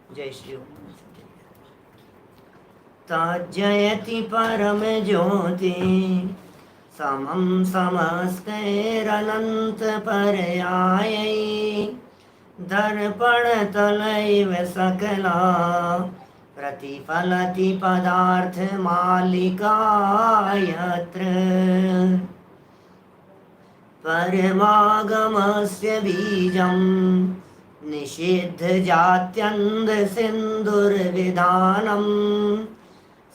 जय श्री तज्जयति परम ज्योति समं समस्तैरनंत पर्यायै दर्पण तलैव सकला प्रतिफलति पदार्थ मालिका यत्र परमागमस्य बीजं निषिद्ध जात्यन्ध सिन्दुर्विधानं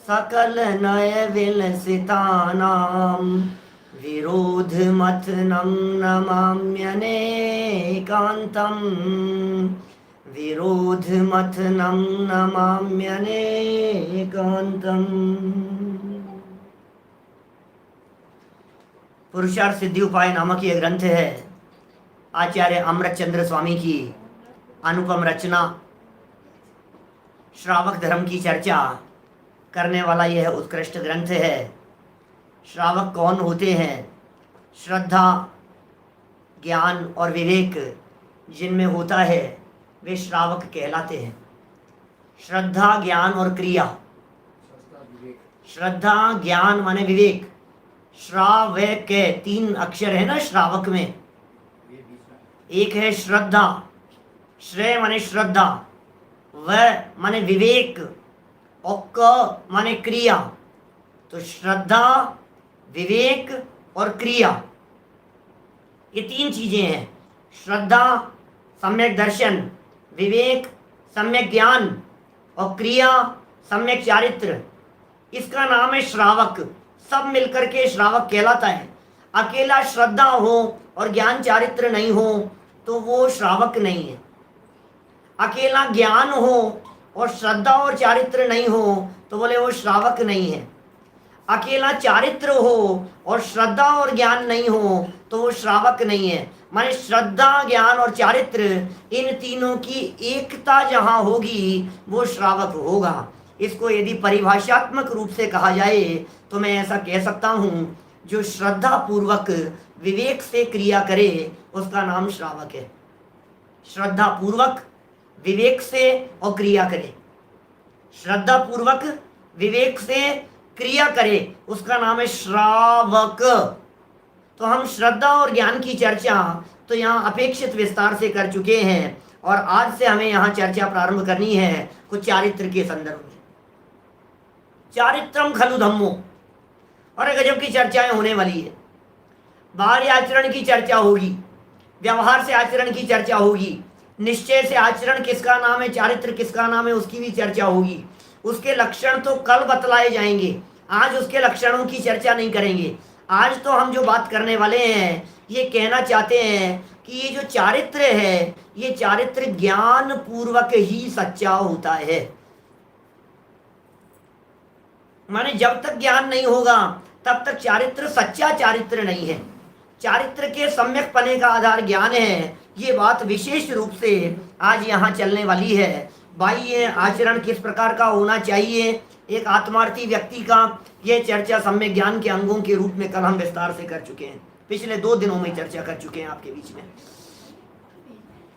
सकल नय विलसितानां विरोधमथनं नमाम्यनेकान्तं विरोधमथनं नमाम्यनेकान्तम्। पुरुषार्थ सिद्धि उपाय नामक यह ग्रंथ है आचार्य अमृतचंद्र स्वामी की अनुपम रचना। श्रावक धर्म की चर्चा करने वाला यह उत्कृष्ट ग्रंथ है। श्रावक कौन होते हैं? श्रद्धा, ज्ञान और विवेक जिनमें होता है वे श्रावक कहलाते हैं। श्रद्धा, ज्ञान और क्रिया। श्रद्धा, ज्ञान माने विवेक। श्रावक के 3 अक्षर है ना श्रावक में। एक है श्रद्धा, श्रेय माने श्रद्धा, व माने विवेक और क माने क्रिया। तो श्रद्धा, विवेक और क्रिया ये 3 चीजें हैं। श्रद्धा सम्यक दर्शन, विवेक सम्यक ज्ञान और क्रिया सम्यक चारित्र। इसका नाम है श्रावक। सब मिलकर के श्रावक कहलाता है। अकेला श्रद्धा हो और ज्ञान चारित्र नहीं हो तो वो श्रावक नहीं है। अकेला ज्ञान हो और श्रद्धा और चारित्र नहीं हो तो बोले वो श्रावक नहीं है। अकेला चारित्र हो और श्रद्धा और ज्ञान नहीं हो तो वो श्रावक नहीं है। माने श्रद्धा, ज्ञान और चारित्र इन तीनों की एकता जहां होगी वो श्रावक होगा। इसको यदि परिभाषात्मक रूप से कहा जाए तो मैं ऐसा कह सकता हूं, जो श्रद्धा पूर्वक विवेक से क्रिया करे उसका नाम श्रावक है। श्रद्धा पूर्वक विवेक से और क्रिया करे, श्रद्धा पूर्वक विवेक से क्रिया करे उसका नाम है श्रावक। तो हम श्रद्धा और ज्ञान की चर्चा तो यहाँ अपेक्षित विस्तार से कर चुके हैं और आज से हमें यहाँ चर्चा प्रारंभ करनी है कुछ चारित्र के संदर्भ में। चारित्रम खलु धम्मो, और गजब की चर्चाएं होने वाली है। बाहरी आचरण की चर्चा होगी, व्यवहार से आचरण की चर्चा होगी, निश्चय से आचरण किसका नाम है, चारित्र किसका नाम है, उसकी भी चर्चा होगी। उसके लक्षण तो कल बतलाए जाएंगे, आज उसके लक्षणों की चर्चा नहीं करेंगे। आज तो हम जो बात करने वाले हैं ये कहना चाहते हैं कि ये जो चारित्र है ये चारित्र ज्ञान पूर्वक ही सच्चा होता है। माने जब तक ज्ञान नहीं होगा तब तक चारित्र सच्चा चारित्र नहीं है। चारित्र के सम्यक पने का आधार ज्ञान है। ये बात विशेष रूप से आज यहाँ चलने वाली है। बाह्य आचरण किस प्रकार का होना चाहिए एक आत्मार्थी व्यक्ति का, यह चर्चा सम्यक ज्ञान के अंगों के रूप में कल हम विस्तार से कर चुके हैं। पिछले 2 दिनों में चर्चा कर चुके हैं आपके बीच में।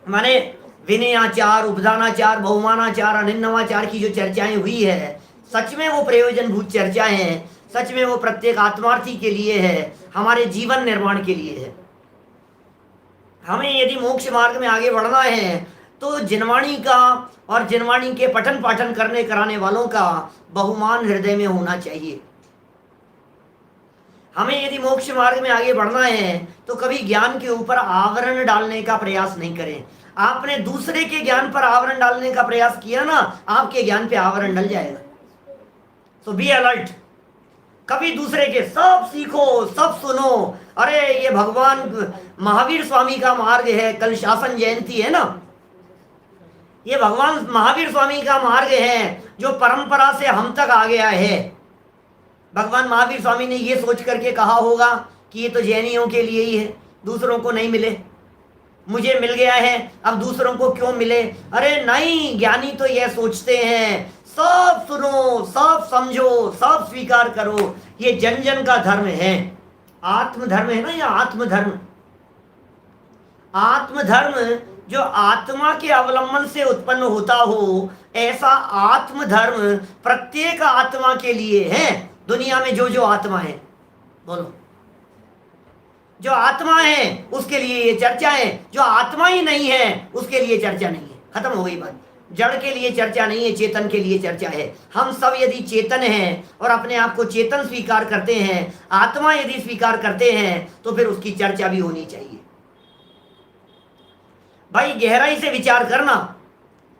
माने विनयाचार, उपदानाचार, बहुमानाचार, अनिन्नवाचार की जो चर्चाएं हुई है सच में वो प्रयोजनभूत चर्चाएं हैं। सच में वो प्रत्येक आत्मार्थी के लिए है, हमारे जीवन निर्माण के लिए है। हमें यदि मोक्ष मार्ग में आगे बढ़ना है तो जिनवाणी का और जिनवाणी के पठन पाठन करने कराने वालों का बहुमान हृदय में होना चाहिए। हमें यदि मोक्ष मार्ग में आगे बढ़ना है तो कभी ज्ञान के ऊपर आवरण डालने का प्रयास नहीं करें। आपने दूसरे के ज्ञान पर आवरण डालने का प्रयास किया ना, आपके ज्ञान पे आवरण डल जाएगा। सो बी अलर्ट। कभी दूसरे के सब सीखो, सब सुनो। अरे ये भगवान महावीर स्वामी का मार्ग है, कल शासन जयंती है ना, ये भगवान महावीर स्वामी का मार्ग है जो परंपरा से हम तक आ गया है। भगवान महावीर स्वामी ने ये सोच करके कहा होगा कि ये तो जैनियों के लिए ही है, दूसरों को नहीं मिले, मुझे मिल गया है अब दूसरों को क्यों मिले। अरे नहीं, ज्ञानी तो यह सोचते हैं सब सुनो, सब समझो, सब स्वीकार करो, ये जन जन का धर्म है। आत्मधर्म है ना, या आत्मधर्म। आत्मधर्म जो आत्मा के अवलंबन से उत्पन्न होता हो, ऐसा आत्म धर्म प्रत्येक आत्मा के लिए है। दुनिया में जो जो आत्मा है, बोलो, जो आत्मा है उसके लिए ये चर्चा है, जो आत्मा ही नहीं है उसके लिए चर्चा नहीं है। खत्म हो गई बात। जड़ के लिए चर्चा नहीं है, चेतन के लिए चर्चा है। हम सब यदि चेतन हैं और अपने आप को चेतन स्वीकार करते हैं, आत्मा यदि स्वीकार करते हैं, तो फिर उसकी चर्चा भी होनी चाहिए। भाई गहराई से विचार करना,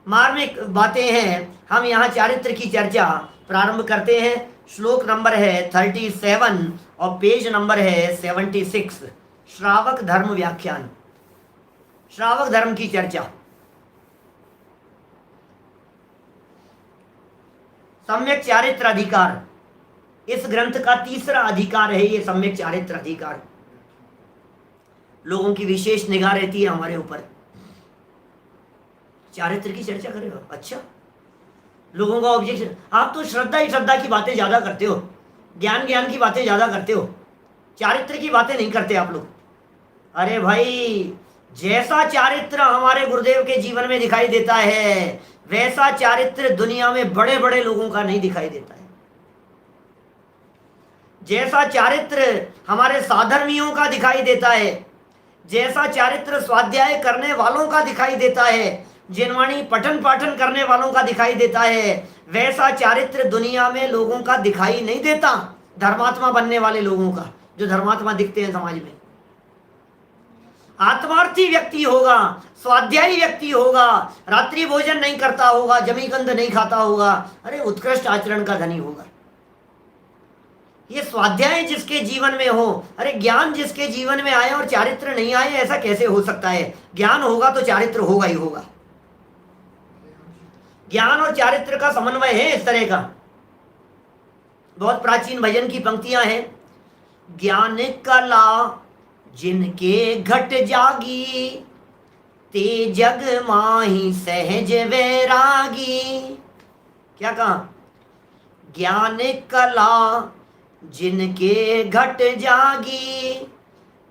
मार्मिक बातें हैं। हम यहाँ चारित्र की चर्चा प्रारंभ करते हैं। श्लोक नंबर है 37 और पेज नंबर है 76। श्रावक धर्म व्याख्यान, श्रावक धर्म की चर्चा। सम्यक चारित्र अधिकार इस ग्रंथ का तीसरा अधिकार है। ये सम्यक चारित्र अधिकार, लोगों की विशेष निगाह रहती है हमारे ऊपर। चारित्र की चर्चा करेगा, अच्छा। लोगों का ऑब्जेक्शन, आप तो श्रद्धा ही श्रद्धा की बातें ज्यादा करते हो, ज्ञान ज्ञान की बातें ज्यादा करते हो, चारित्र की बातें नहीं करते आप लोग। अरे भाई, जैसा चारित्र हमारे गुरुदेव के जीवन में दिखाई देता है, वैसा चारित्र दुनिया में बड़े बड़े लोगों का नहीं दिखाई देता है। जैसा चारित्र हमारे साधर्मियों का दिखाई देता है, जैसा चारित्र स्वाध्याय करने वालों का दिखाई देता है, जिनवाणी पठन पाठन करने वालों का दिखाई देता है, वैसा चारित्र दुनिया में लोगों का दिखाई नहीं देता। धर्मात्मा बनने वाले लोगों का, जो धर्मात्मा दिखते हैं समाज में। आत्मार्थी व्यक्ति होगा, स्वाध्यायी व्यक्ति होगा, रात्रि भोजन नहीं करता होगा, जमीकंद नहीं खाता होगा, अरे उत्कृष्ट आचरण का धनी होगा। ये स्वाध्याय जिसके जीवन में हो, अरे ज्ञान जिसके जीवन में आए और चारित्र नहीं आए, ऐसा कैसे हो सकता है? ज्ञान होगा तो चारित्र होगा ही होगा। ज्ञान और चारित्र का समन्वय है इस तरह का। बहुत प्राचीन भजन की पंक्तियां हैं। ज्ञान कला जिनके घट जागी, ते जग माही सहज वैरागी। क्या कहा? ज्ञान कला जिनके घट जागी,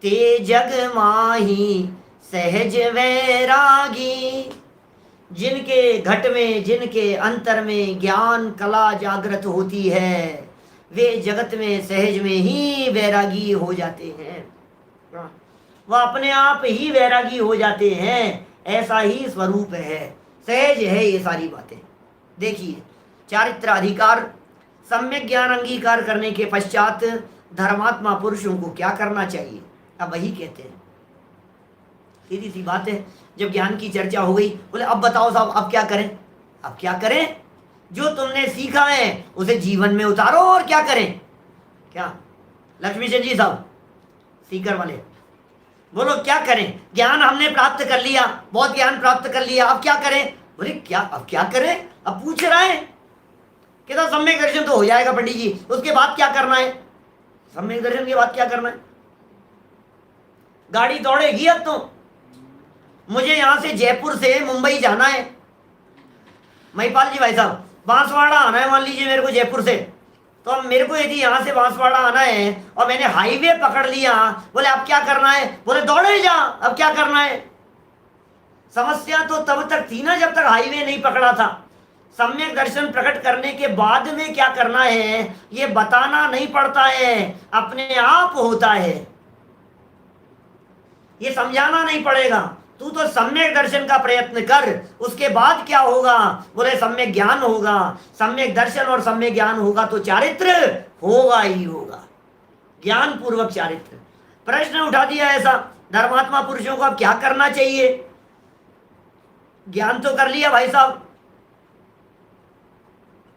ते जग माही सहज वैरागी। जिनके घट में, जिनके अंतर में ज्ञान कला जागृत होती है, वे जगत में सहज में ही वैरागी हो जाते हैं। वह अपने आप ही वैरागी हो जाते हैं। ऐसा ही स्वरूप है, सहज है ये सारी बातें। देखिए, चारित्र अधिकार, सम्यक ज्ञान अंगीकार करने के पश्चात धर्मात्मा पुरुषों को क्या करना चाहिए, अब वही कहते हैं। सीधी सी बात है। जब ज्ञान की चर्चा हो गई, बोले अब बताओ साहब, अब क्या करें? अब क्या करें? जो तुमने सीखा है उसे जीवन में उतारो, और क्या करें? क्या लक्ष्मी चंद जी साहब, सीकर वाले, बोलो क्या करें? ज्ञान हमने प्राप्त कर लिया, बहुत ज्ञान प्राप्त कर लिया, अब क्या करें? बोले क्या, अब क्या करें? अब पूछ रहा है कि तो सम्यक दर्शन तो हो जाएगा पंडित जी, उसके बाद क्या करना है? सम्यक दर्शन के बाद क्या करना है? गाड़ी दौड़ेगी अब तो। मुझे यहां से जयपुर से मुंबई जाना है, महिपाल जी भाई साहब, बांसवाड़ा आना है मान लीजिए मेरे को जयपुर से। तो अब मेरे को यदि यहाँ से बांसवाड़ा आना है और मैंने हाईवे पकड़ लिया, बोले अब क्या करना है? बोले दौड़े जा, अब क्या करना है? समस्या तो तब तक थी ना जब तक हाईवे नहीं पकड़ा था। सम्यक दर्शन प्रकट करने के बाद में क्या करना है ये बताना नहीं पड़ता है, अपने आप होता है। ये समझाना नहीं पड़ेगा। तू तो सम्यक दर्शन का प्रयत्न कर, उसके बाद क्या होगा? बोले सम्यक ज्ञान होगा। सम्यक दर्शन और सम्यक ज्ञान होगा तो चारित्र होगा ही होगा, ज्ञान पूर्वक चारित्र। प्रश्न उठा दिया ऐसा, धर्मात्मा पुरुषों को अब क्या करना चाहिए? ज्ञान तो कर लिया भाई साहब,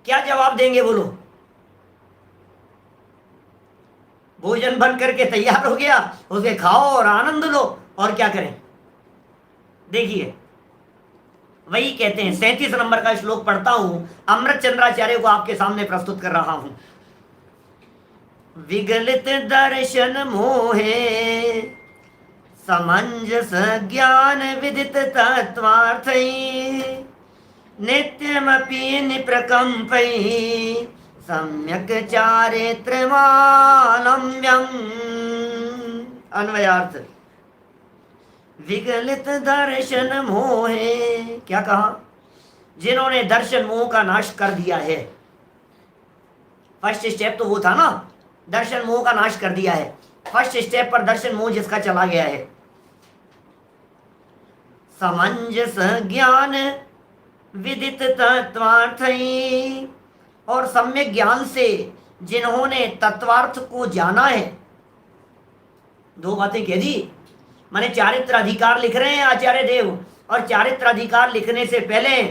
क्या जवाब देंगे बोलो? भोजन बन करके तैयार हो गया, उसे खाओ और आनंद लो, और क्या करें? देखिए, वही कहते हैं। 37 नंबर का श्लोक पढ़ता हूं, अमृत चंद्राचार्य को आपके सामने प्रस्तुत कर रहा हूं। विगलित दर्शन मोहे, समंजस ज्ञान विदित तत्वार्थै, नित्यमपि निप्रकम्पै, सम्यक चारित्रमालम्ब्यम्। अन्वयार्थ, विगलित दर्शन मोहे, क्या कहा? जिन्होंने दर्शन मोह का नाश कर दिया है। फर्स्ट स्टेप तो वो था ना, दर्शन मोह का नाश कर दिया है। फर्स्ट स्टेप पर दर्शन मोह जिसका चला गया है। समंजस ज्ञान विदित तत्वार्थ, और सम्यक ज्ञान से जिन्होंने तत्वार्थ को जाना है। दो बातें कह दी। माने चारित्र अधिकार लिख रहे हैं आचार्य देव, और चारित्र अधिकार लिखने से पहले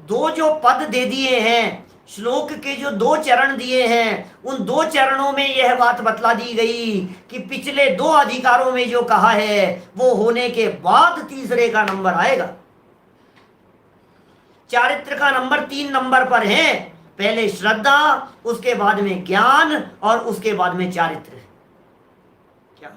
दो जो पद दे दिए हैं, श्लोक के जो दो चरण दिए हैं, उन दो चरणों में यह बात बतला दी गई कि पिछले दो अधिकारों में जो कहा है वो होने के बाद तीसरे का नंबर आएगा। चारित्र का नंबर 3 नंबर पर है। पहले श्रद्धा, उसके बाद में ज्ञान, और उसके बाद में चारित्र। क्या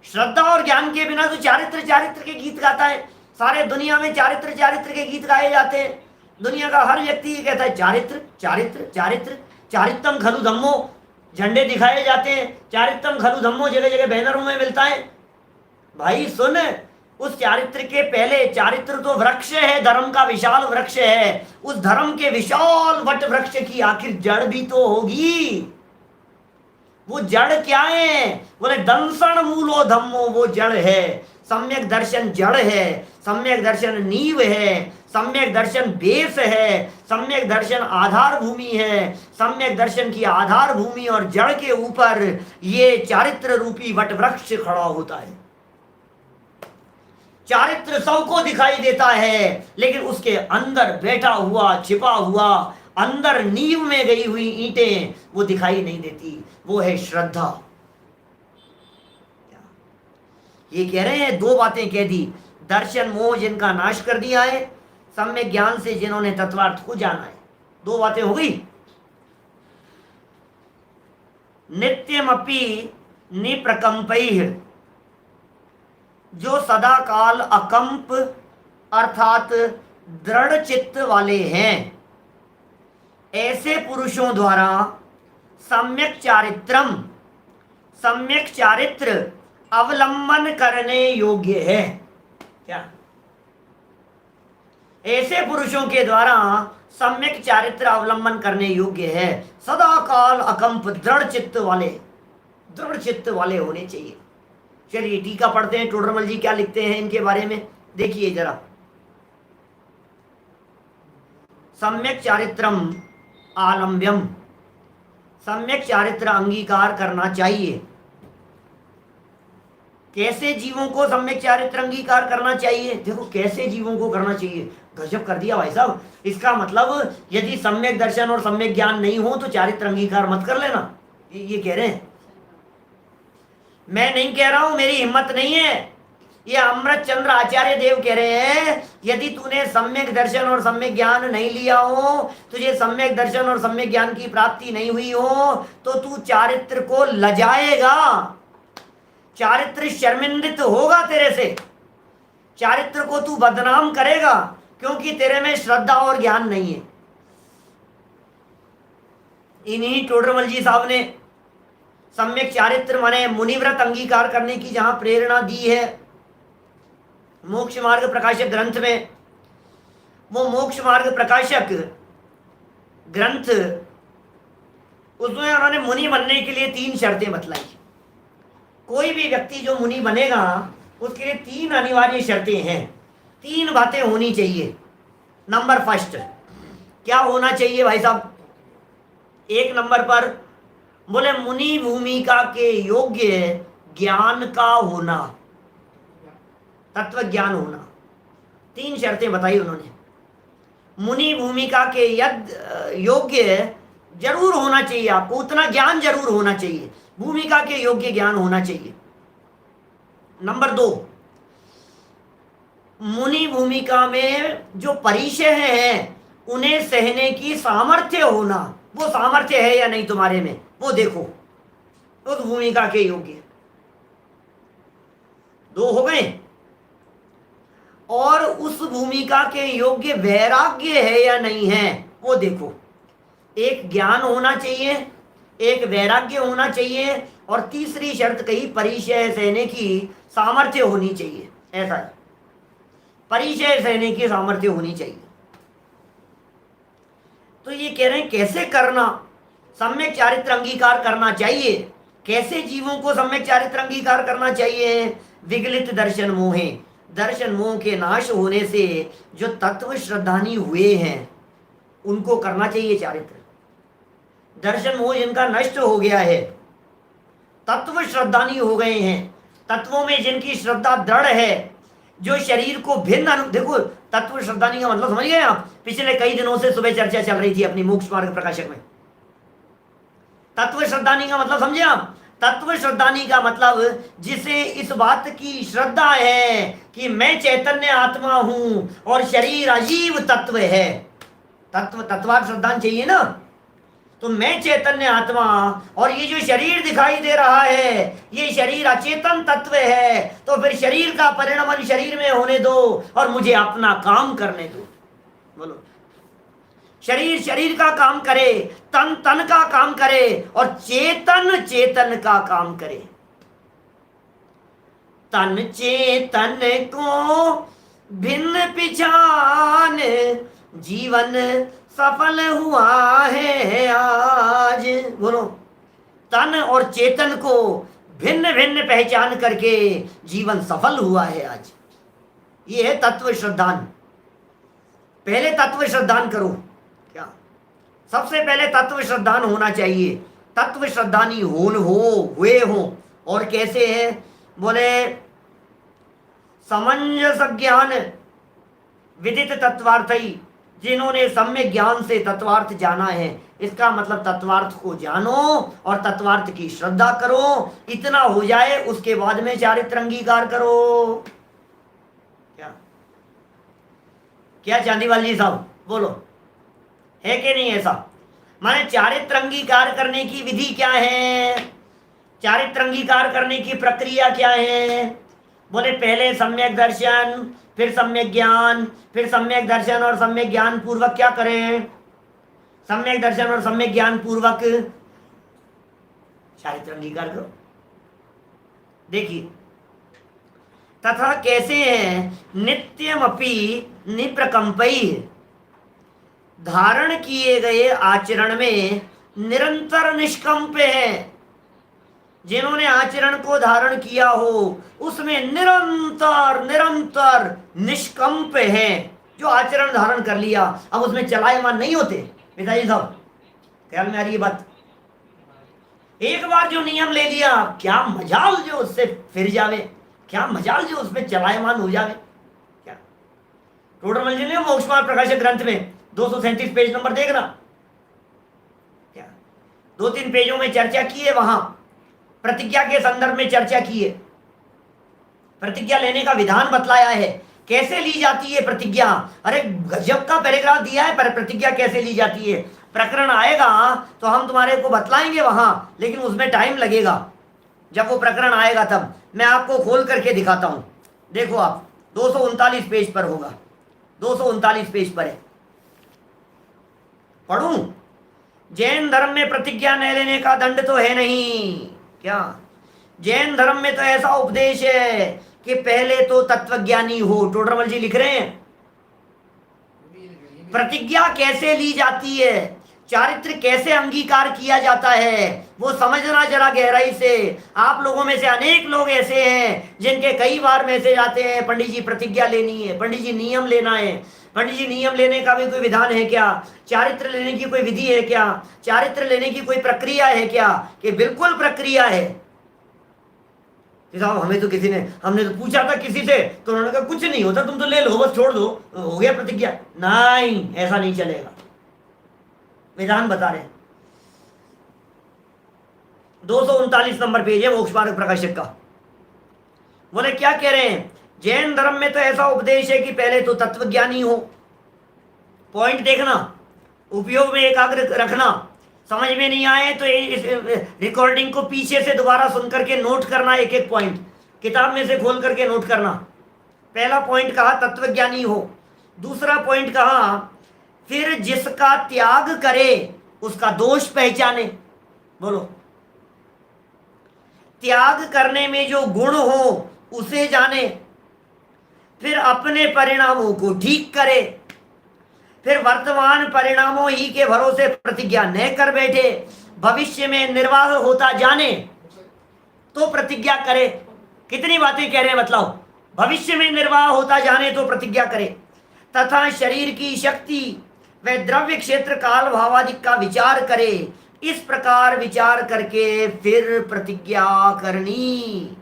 श्रद्धा और ज्ञान के बिना तो चारित्र चारित्र के गीत गाता है। सारे दुनिया में चारित्र चारित्र के गीत गाए जाते हैं। दुनिया का हर व्यक्ति ये कहता है चारित्र चारित्र चारित्र, चारित्रम खलु धम्मो, झंडे दिखाए जाते हैं, चारित्रम खलु धम्मो जगह जगह बैनरों में मिलता है। भाई सुन, उस चारित्र के पहले चारित्र तो वृक्ष है, धर्म का विशाल वृक्ष है। उस धर्म के विशाल वट वृक्ष की आखिर जड़ भी तो होगी। वो जड़ क्या है? बोले दंसन मूलो धम्मो, वो जड़ है। सम्यक दर्शन जड़ है, सम्यक दर्शन नींव है, सम्यक दर्शन बेस है, सम्यक दर्शन आधार भूमि है। सम्यक दर्शन की आधार भूमि और जड़ के ऊपर ये चारित्र रूपी वट वृक्ष खड़ा होता है। चारित्र सबको दिखाई देता है, लेकिन उसके अंदर बैठा हुआ, छिपा हुआ, अंदर नींव में गई हुई ईंटें वो दिखाई नहीं देती। वो है श्रद्धा। ये कह रहे हैं, दो बातें कह दी। दर्शन मोह जिनका नाश कर दिया है, सम्यक ज्ञान से जिन्होंने तत्वार्थ को जाना है। दो बातें हो गई। नित्यमपि निप्रकंपैः, जो सदा काल अकंप अर्थात दृढ़ चित्त वाले हैं, ऐसे पुरुषों द्वारा सम्यक चारित्रम, सम्यक चारित्र अवलंबन करने योग्य है। क्या? ऐसे पुरुषों के द्वारा सम्यक चारित्र अवलंबन करने योग्य है। सदा काल अकंप दृढ़ चित्त वाले, दृढ़ चित्त वाले होने चाहिए। चलिए टीका पढ़ते हैं, टोडरमल जी क्या लिखते हैं इनके बारे में, देखिए जरा। सम्यक चारित्रम आलम्ब्यम, सम्यक चारित्र अंगीकार करना चाहिए। कैसे जीवों को सम्यक चारित्र अंगीकार करना चाहिए? देखो कैसे जीवों को करना चाहिए, गजब कर दिया भाई साहब। इसका मतलब यदि सम्यक दर्शन और सम्यक ज्ञान नहीं हो तो चारित्र अंगीकार मत कर लेना, ये कह रहे हैं। मैं नहीं कह रहा हूं, मेरी हिम्मत नहीं है। ये अमृत चंद्र आचार्य देव कह रहे हैं, यदि तूने सम्यक दर्शन और सम्यक ज्ञान नहीं लिया हो, तुझे सम्यक दर्शन और सम्यक ज्ञान की प्राप्ति नहीं हुई हो, तो तू चारित्र को लजाएगा, चारित्र शर्मिंदित होगा तेरे से, चारित्र को तू बदनाम करेगा, क्योंकि तेरे में श्रद्धा और ज्ञान नहीं है। इन्हीं टोडरमल जी साहब ने सम्यक चारित्र माने मुनिव्रत अंगीकार करने की जहां प्रेरणा दी है मोक्ष मार्ग प्रकाशक ग्रंथ में, वो मोक्ष मार्ग प्रकाशक ग्रंथ, उसमें उन्होंने मुनि बनने के लिए 3 शर्तें बतलाई। कोई भी व्यक्ति जो मुनि बनेगा उसके लिए 3 अनिवार्य शर्तें हैं, 3 बातें होनी चाहिए। नंबर फर्स्ट क्या होना चाहिए भाई साहब? 1 नंबर पर बोले मुनि भूमिका के योग्य ज्ञान का होना, तत्व ज्ञान होना। 3 शर्तें बताई उन्होंने। मुनि भूमिका के योग्य जरूर होना चाहिए, आपको उतना ज्ञान जरूर होना चाहिए, भूमिका के योग्य ज्ञान होना चाहिए। नंबर 2, मुनि भूमिका में जो परिचय है उन्हें सहने की सामर्थ्य होना। वो सामर्थ्य है या नहीं तुम्हारे में, वो देखो, उस भूमिका के योग्य। 2 हो गए। और उस भूमिका के योग्य वैराग्य है या नहीं है, वो देखो। 1 ज्ञान होना चाहिए, एक वैराग्य होना चाहिए, और तीसरी शर्त कही परिचय सहने की सामर्थ्य होनी चाहिए। ऐसा है, परिचय सहने की सामर्थ्य होनी चाहिए। तो ये कह रहे हैं कैसे करना, सम्यक चारित्र अंगीकार करना चाहिए। कैसे जीवों को सम्यक चारित्र अंगीकार करना चाहिए? विगलित दर्शन मोहे, दर्शन मोह के नाश होने से जो तत्व श्रद्धानी हुए हैं उनको करना चाहिए चारित्र। दर्शन मोह जिनका नष्ट हो गया है, तत्व श्रद्धानी हो गए हैं, तत्वों में जिनकी श्रद्धा दृढ़ है, जो शरीर को भिन्न देखो तत्व श्रद्धानी का मतलब समझ गए आप? पिछले कई दिनों से सुबह चर्चा चल रही थी अपनी मोक्ष मार्ग प्रकाशक में। तत्व श्रद्धानी का मतलब समझे आप? तत्व श्रद्धानी का मतलब जिसे इस बात की श्रद्धा है कि मैं चैतन्य आत्मा हूं और शरीर अजीव तत्व है। तत्वार्थ श्रद्धान चाहिए ना। तो मैं चैतन्य आत्मा और ये जो शरीर दिखाई दे रहा है ये शरीर अचेतन तत्व है, तो फिर शरीर का परिणमन शरीर में होने दो और मुझे अपना काम करने दो। बोलो, शरीर शरीर का काम करे, तन तन का काम करे और चेतन चेतन का काम करे। तन चेतन को भिन्न पहचान जीवन सफल हुआ है आज। बोलो, तन और चेतन को भिन्न भिन्न पहचान करके जीवन सफल हुआ है आज। ये है तत्व श्रद्धान। पहले तत्व श्रद्धान करो। क्या सबसे पहले तत्व श्रद्धान होना चाहिए। तत्व श्रद्धानी हुए हो। और कैसे है? बोले समंजस ज्ञान विदित तत्वार्थी, जिन्होंने सम्यक ज्ञान से तत्वार्थ जाना है। इसका मतलब तत्वार्थ को जानो और तत्वार्थ की श्रद्धा करो। इतना हो जाए उसके बाद में चारित्र अंगीकार करो। क्या क्या चांदीवाल जी साहब बोलो, है कि नहीं ऐसा? माने चारित्र अंगीकार करने की विधि क्या है? चारित्र अंगीकार करने की प्रक्रिया क्या है? बोले पहले सम्यक दर्शन, फिर सम्यक ज्ञान, फिर सम्यक दर्शन और सम्यक ज्ञान पूर्वक क्या करें? सम्यक दर्शन और सम्यक ज्ञान पूर्वक चारित्र अंगीकार करो। देखिए तथा कैसे है? नित्यमपि निप्रकंपई, धारण किए गए आचरण में निरंतर निष्कंप है। जिन्होंने आचरण को धारण किया हो उसमें निरंतर निरंतर निष्कंप है। जो आचरण धारण कर लिया अब उसमें चलायमान नहीं होते। पिताजी साहब ख्याल में आ रही है बात? एक बार जो नियम ले लिया, क्या मजाल जो उससे फिर जावे, क्या मजाल जो उसमें चलायमान हो जावे। क्या टोडर मंजिल ने मोक्ष मार्ग प्रकाशक ग्रंथ में 237 पेज नंबर देखना। क्या 2-3 पेजों में चर्चा की है, वहां प्रतिज्ञा के संदर्भ में चर्चा की है। प्रतिज्ञा लेने का विधान बतलाया है, कैसे ली जाती है प्रतिज्ञा। अरे गजब का पैराग्राफ दिया है, पर प्रतिज्ञा कैसे ली जाती है। प्रकरण आएगा तो हम तुम्हारे को बतलाएंगे वहां, लेकिन उसमें टाइम लगेगा। जब वो प्रकरण आएगा तब मैं आपको खोल करके दिखाता हूं। देखो आप 239 पेज पर होगा, 239 पेज पर है। पढ़ूं? जैन धर्म में प्रतिज्ञा न लेने का दंड तो है नहीं। क्या जैन धर्म में तो ऐसा उपदेश है कि पहले तो तत्वज्ञानी हो। टोडरमल जी लिख रहे हैं प्रतिज्ञा कैसे ली जाती है, चारित्र कैसे अंगीकार किया जाता है, वो समझना जरा गहराई से। आप लोगों में से अनेक लोग ऐसे हैं जिनके कई बार मैसेज आते हैं, पंडित जी प्रतिज्ञा लेनी है, पंडित जी नियम लेना है। पंडित जी नियम लेने का भी कोई विधान है क्या? चारित्र लेने की कोई विधि है क्या? चारित्र लेने की कोई प्रक्रिया है क्या? कि बिल्कुल प्रक्रिया है। साहब हमें तो किसी ने, हमने तो पूछा था किसी से तो उन्होंने कहा कुछ नहीं होता, तुम तो ले लो बस, छोड़ दो, हो गया प्रतिज्ञा। नहीं, ऐसा नहीं चलेगा। विधान बता रहे हैं। 239 नंबर पेज है मोक्ष मार्ग प्रकाशक का। बोले क्या कह रहे हैं? जैन धर्म में तो ऐसा उपदेश है कि पहले तो तत्वज्ञानी हो। पॉइंट देखना, उपयोग में एकाग्र रखना। समझ में नहीं आए तो इस रिकॉर्डिंग को पीछे से दोबारा सुन करके नोट करना, एक एक पॉइंट किताब में से खोल करके नोट करना। पहला पॉइंट कहा तत्वज्ञानी हो। दूसरा पॉइंट कहा फिर जिसका त्याग करे उसका दोष पहचाने। बोलो। त्याग करने में जो गुण हो उसे जाने, फिर अपने परिणामों को ठीक करे, फिर वर्तमान परिणामों ही के भरोसे प्रतिज्ञा न कर बैठे, भविष्य में निर्वाह होता जाने तो प्रतिज्ञा करे। कितनी बातें कह रहे हैं मतलब, भविष्य में निर्वाह होता जाने तो प्रतिज्ञा करे, तथा शरीर की शक्ति व द्रव्य क्षेत्र काल भावादिक का विचार करे। इस प्रकार विचार करके फिर प्रतिज्ञा करनी,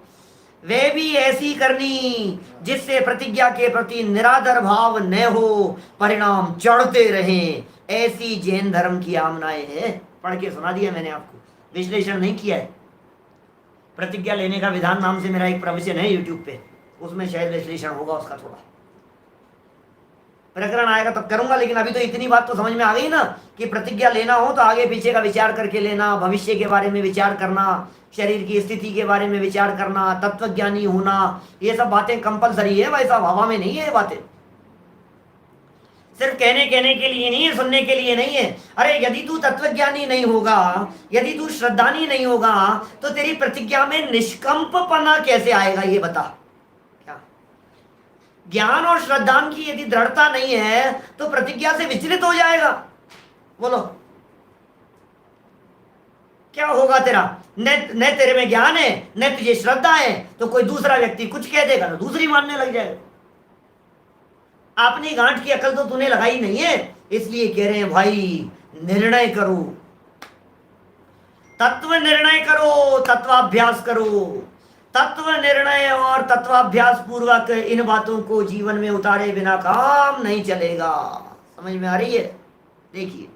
वे भी ऐसी करनी जिससे प्रतिज्ञा के प्रति निरादर भाव न हो, परिणाम चढ़ते रहें। ऐसी जैन धर्म की आमनाएं हैं। पढ़ के सुना दिया मैंने आपको, विश्लेषण नहीं किया है। प्रतिज्ञा लेने का विधान नाम से मेरा एक प्रवचन है यूट्यूब पे, उसमें शायद विश्लेषण होगा उसका, थोड़ा प्रकरण आएगा तब करूंगा। लेकिन अभी तो इतनी बात तो समझ में आ गई ना कि प्रतिज्ञा लेना हो तो आगे पीछे का विचार करके लेना, भविष्य के बारे में विचार करना, शरीर की स्थिति के बारे में विचार करना, तत्वज्ञानी होना, ये सब बातें कंपलसरी है, वैसा हवा में नहीं है। ये बातें सिर्फ कहने के लिए नहीं है, सुनने के लिए नहीं है। अरे यदि तू तत्वज्ञानी नहीं होगा, यदि तू श्रद्धानी नहीं होगा, तो तेरी प्रतिज्ञा में निष्कंपपना कैसे आएगा ये बता। क्या ज्ञान और श्रद्धा की यदि दृढ़ता नहीं है तो प्रतिज्ञा से विचलित हो जाएगा। बोलो क्या होगा तेरा? न तेरे में ज्ञान है न तुझे श्रद्धा है, तो कोई दूसरा व्यक्ति कुछ कह देगा तो दूसरी मानने लग जाएगा। अपनी गांठ की अकल तो तूने लगाई नहीं है, इसलिए कह रहे हैं भाई निर्णय करो, तत्व निर्णय करो, तत्वाभ्यास करो। तत्व निर्णय और तत्वाभ्यास पूर्वक इन बातों को जीवन में उतारे बिना काम नहीं चलेगा। समझ में आ रही है? देखिए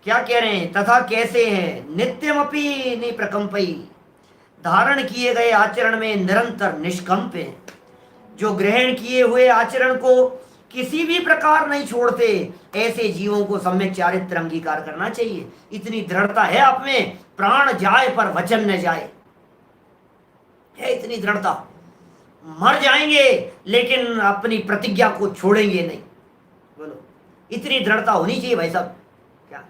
क्या कह रहे हैं, तथा कैसे हैं नित्यमपि निप्रकंपई, धारण किए गए आचरण में निरंतर निष्कंप है, जो ग्रहण किए हुए आचरण को किसी भी प्रकार नहीं छोड़ते, ऐसे जीवों को सम्यक चारित्र अंगीकार करना चाहिए। इतनी दृढ़ता है आप में, प्राण जाए पर वचन न जाए, है इतनी दृढ़ता। मर जाएंगे लेकिन अपनी प्रतिज्ञा को छोड़ेंगे नहीं। बोलो इतनी दृढ़ता होनी चाहिए भाई साहब। क्या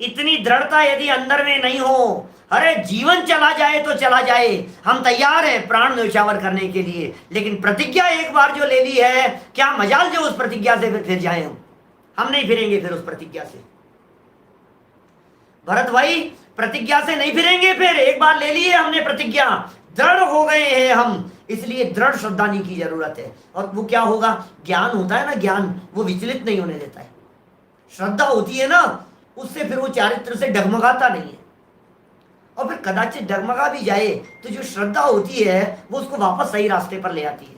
इतनी दृढ़ता यदि अंदर में नहीं हो, अरे जीवन चला जाए तो चला जाए, हम तैयार हैं प्राण न्यौछावर करने के लिए, लेकिन प्रतिज्ञा एक बार जो ले ली है, क्या मजाल जो उस प्रतिज्ञा से फिर जाए। हम नहीं फिरेंगे फिर उस प्रतिज्ञा से। भरत भाई प्रतिज्ञा से नहीं फिरेंगे फिर, एक बार ले ली है हमने प्रतिज्ञा, दृढ़ हो गए हैं हम, इसलिए दृढ़ श्रद्धानी की जरूरत है। और वो क्या होगा, ज्ञान होता है ना, ज्ञान वो विचलित नहीं होने देता है। श्रद्धा होती है ना, उससे फिर वो चारित्र से डगमगाता नहीं है। और फिर कदाचित डगमगा भी जाए तो जो श्रद्धा होती है वो उसको वापस सही रास्ते पर ले आती है।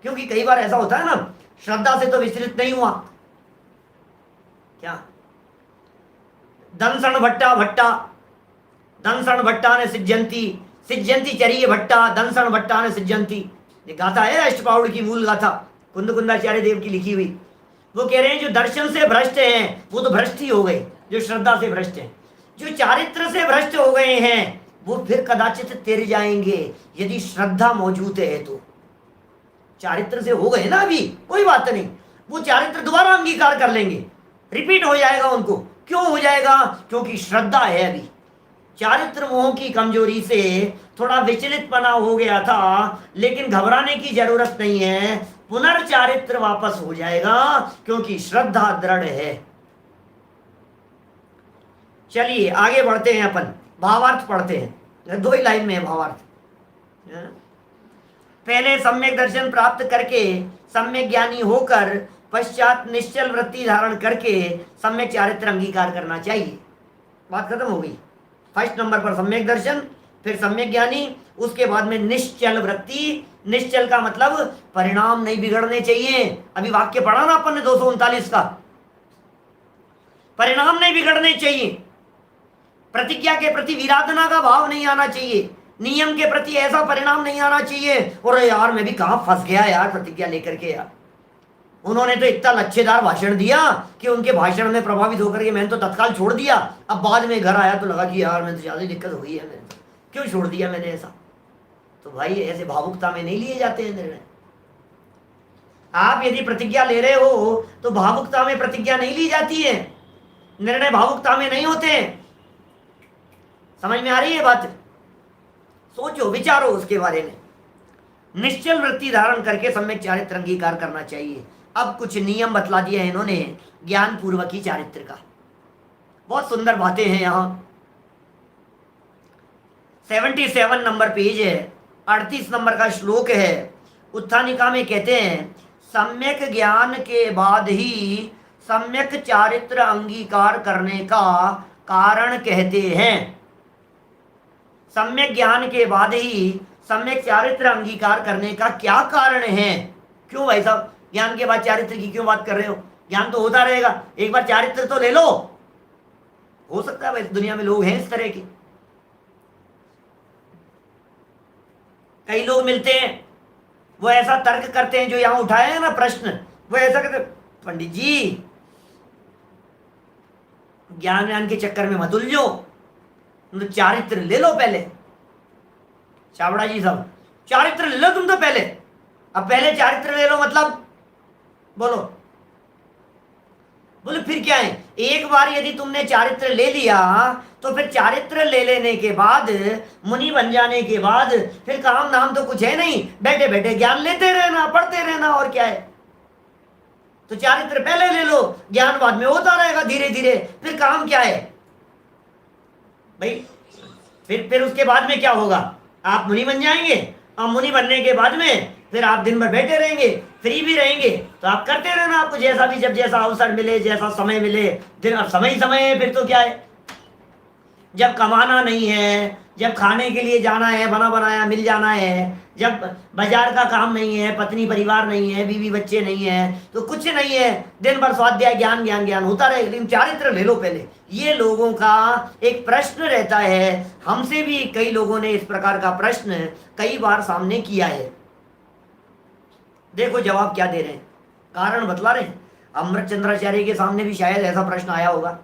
क्योंकि कई बार ऐसा होता है ना, श्रद्धा से तो विचलित नहीं हुआ, क्या दंसण भट्टा भट्टा, दंसण भट्टा ने सिज्जंती, सिज्जंती चरिये भट्टा, दंसण भट्टा ने सिज्जंती। ये गाथा है अष्टपाउड़ की मूल गाथा, कुंदकुंदाचार्य देव की लिखी हुई। वो कह रहे हैं जो दर्शन से भ्रष्ट हैं वो तो भ्रष्ट ही हो गए, जो श्रद्धा से भ्रष्ट हैं। जो चारित्र से भ्रष्ट हो गए हैं वो फिर कदाचित तिर जाएंगे यदि श्रद्धा मौजूद है तो। चारित्र से हो गए ना अभी, कोई बात नहीं, वो चारित्र दोबारा अंगीकार कर लेंगे, रिपीट हो जाएगा उनको। क्यों हो जाएगा? क्योंकि श्रद्धा है। अभी चारित्र मोह की कमजोरी से थोड़ा विचलितपना हो गया था, लेकिन घबराने की जरूरत नहीं है, पुनर्चारित्र वापस हो जाएगा क्योंकि श्रद्धा दृढ़ है। चलिए आगे बढ़ते हैं, अपन भावार्थ पढ़ते हैं। दो ही लाइन में है भावार्थ। पहले सम्यक दर्शन प्राप्त करके सम्यक ज्ञानी होकर पश्चात निश्चल वृत्ति धारण करके सम्यक चारित्र अंगीकार करना चाहिए। बात खत्म हो गई। फर्स्ट नंबर पर सम्यक दर्शन, फिर सम्यक ज्ञानी, उसके बाद में निश्चल वृत्ति। निश्चल का मतलब परिणाम नहीं बिगड़ने चाहिए। अभी वाक्य पढ़ा ना अपन ने 239 का, परिणाम नहीं बिगड़ने चाहिए, प्रतिज्ञा के प्रति विराधना का भाव नहीं आना चाहिए, नियम के प्रति ऐसा परिणाम नहीं आना चाहिए और यार मैं भी कहां फंस गया यार प्रतिज्ञा लेकर के। यार उन्होंने तो इतना लच्छेदार भाषण दिया कि उनके भाषण में प्रभावित होकर के मैंने तो तत्काल छोड़ दिया। अब बाद में घर आया तो लगा कि यार मैं तो ज्यादा दिक्कत हुई है, मैंने क्यों छोड़ दिया मैंने ऐसा। तो भाई ऐसे भावुकता में नहीं लिए जाते हैं निर्णय। आप यदि प्रतिज्ञा ले रहे हो तो भावुकता में प्रतिज्ञा नहीं ली जाती है। निर्णय भावुकता में नहीं होते हैं। समझ में आ रही है बात? सोचो, विचारो उसके बारे में। निश्चल वृत्ति धारण करके सम्यक चारित्र अंगीकार करना चाहिए। अब कुछ नियम बतला दिया है इन्होंने ज्ञान पूर्वक ही चारित्र का। बहुत सुंदर बातें हैं यहाँ। 77 नंबर पेज है, 38 नंबर का श्लोक है। उत्थानिका में कहते हैं, सम्यक ज्ञान के बाद ही सम्यक चारित्र अंगीकार करने का कारण कहते हैं। सम्यक ज्ञान के बाद ही सम्यक चारित्र अंगीकार करने का क्या कारण है? क्यों भाई साहब ज्ञान के बाद चारित्र की क्यों बात कर रहे हो? ज्ञान तो होता रहेगा, एक बार चारित्र तो ले लो। हो सकता है भाई दुनिया में लोग हैं इस तरह के। कई लोग मिलते हैं, वो ऐसा तर्क करते हैं, जो यहां उठाए हैं ना प्रश्न, वो ऐसा कहते, पंडित जी ज्ञान के चक्कर में मत उलझो, तो चारित्र ले लो पहले। चावड़ा जी साहब, चारित्र ले लो तुम तो पहले। अब पहले चारित्र ले लो मतलब बोलो, बोले फिर क्या है? एक बार यदि तुमने चारित्र ले लिया तो फिर चारित्र ले लेने के बाद, मुनि बन जाने के बाद फिर काम नाम तो कुछ है नहीं, बैठे बैठे ज्ञान लेते रहना, पढ़ते रहना, और क्या है? तो चारित्र पहले ले लो, ज्ञान बाद में होता रहेगा धीरे धीरे, फिर काम क्या है भाई? फिर उसके बाद में क्या होगा? आप मुनि बन जाएंगे, और मुनि बनने के बाद में फिर आप दिन भर बैठे रहेंगे, फ्री भी रहेंगे, तो आप करते रहना, आपको जैसा भी, जब जैसा अवसर मिले, जैसा समय मिले। दिन अब समय ही समय है, फिर तो क्या है? जब कमाना नहीं है, जब खाने के लिए जाना है, बना बनाया मिल जाना है, जब बाजार का काम नहीं है, पत्नी परिवार नहीं है, बीवी बच्चे नहीं है, तो कुछ नहीं है, दिन भर स्वाध्याय ज्ञान ज्ञान ज्ञान होता रहे, लेकिन चारित्र ले लो पहले। ये लोगों का एक प्रश्न रहता है। हमसे भी कई लोगों ने इस प्रकार का प्रश्न कई बार सामने किया है। देखो जवाब क्या दे रहे हैं, कारण बतला रहे हैं। अमृत चंद्राचार्य के सामने भी शायद ऐसा प्रश्न आया होगा,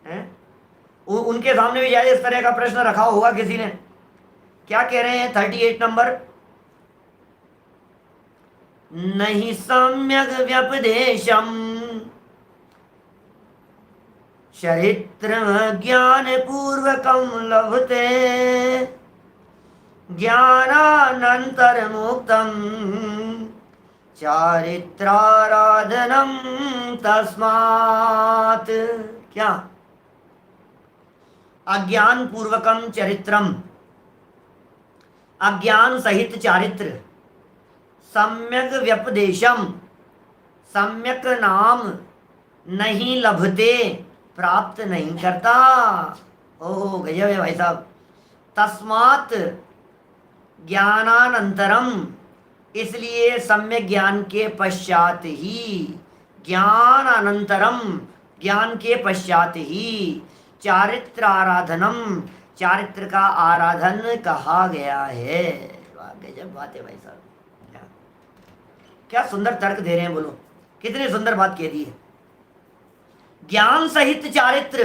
है? उनके सामने भी शायद इस तरह का प्रश्न रखा होगा किसी ने। क्या कह रहे हैं 38 नंबर? नहीं सम्यक व्यपदेशम चरित्र ज्ञान पूर्वकम लभते ज्ञानानंतर मुक्तम चारित्राराधनम तस्मात्। क्या? अज्ञान पूर्वकम चरित्रम, अज्ञान सहित चारित्र, सम्यक व्यपदेशम, सम्यक नाम नहीं लभते, प्राप्त नहीं करता। ओह गजब है भाई साहब। तस्मात् ज्ञानानंतरम, इसलिए सम्यक ज्ञान के पश्चात ही, ज्ञान अनंतरम, ज्ञान के पश्चात ही चारित्र आराधनम, चारित्र का आराधन कहा गया है। गजब बात है भाई साहब, क्या सुंदर तर्क दे रहे हैं, बोलो कितनी सुंदर बात कह दी है। ज्ञान सहित चारित्र,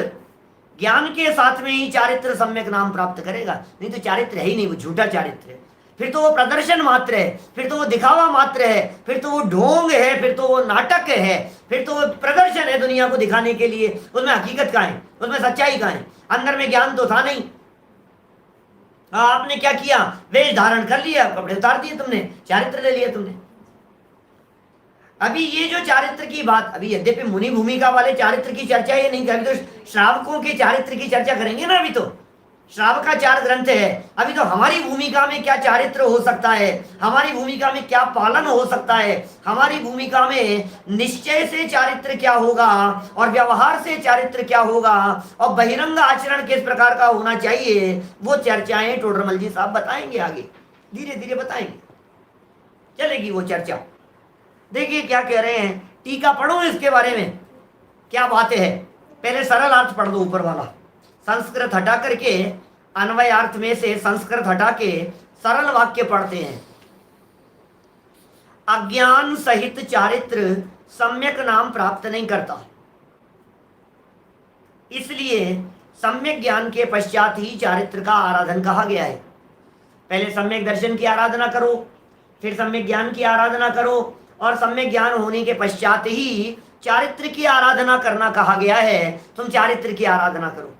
ज्ञान के साथ में ही चारित्र सम्यक नाम प्राप्त करेगा, नहीं तो चारित्र है ही नहीं, वो झूठा चारित्र है। फिर तो वो प्रदर्शन मात्र है, फिर तो वो दिखावा मात्र है, फिर तो वो ढोंग है, फिर तो वो नाटक है, फिर तो वो प्रदर्शन है दुनिया को दिखाने के लिए। उसमें हकीकत कहाँ है? उसमें सच्चाई कहाँ है? अंदर में ज्ञान तो था नहीं। आपने क्या किया? वेश धारण कर लिया, कपड़े उतार दिए तुमने, चारित्र ले लिया तुमने। अभी ये जो चारित्र की बात, अभी यद्यपि मुनि भूमिका वाले चारित्र की चर्चा ये नहीं करेंगे, तो श्रावकों के चारित्र की चर्चा करेंगे ना। अभी तो श्रावकाचार ग्रंथ है, अभी तो हमारी भूमिका में क्या चारित्र हो सकता है, हमारी भूमिका में क्या पालन हो सकता है, हमारी भूमिका में निश्चय से चारित्र क्या होगा और व्यवहार से चारित्र क्या होगा और बहिरंग आचरण किस प्रकार का होना चाहिए, वो चर्चाएं टोडरमल जी साहब बताएंगे। आगे धीरे धीरे बताएंगे, चलेगी वो चर्चा। देखिए क्या कह रहे हैं, टीका पढ़ो इसके बारे में, क्या बातें है। पहले सरल अर्थ पढ़ दो ऊपर वाला, संस्कृत हटा करके अन्वय अर्थ में से संस्कृत हटा के सरल वाक्य पढ़ते हैं। अज्ञान सहित चारित्र सम्यक नाम प्राप्त नहीं करता, इसलिए सम्यक ज्ञान के पश्चात ही चारित्र का आराधन कहा गया है। पहले सम्यक दर्शन की आराधना करो, फिर सम्यक ज्ञान की आराधना करो, और सम्यक ज्ञान होने के पश्चात ही चारित्र की आराधना करना कहा गया है, तुम चारित्र की आराधना करो।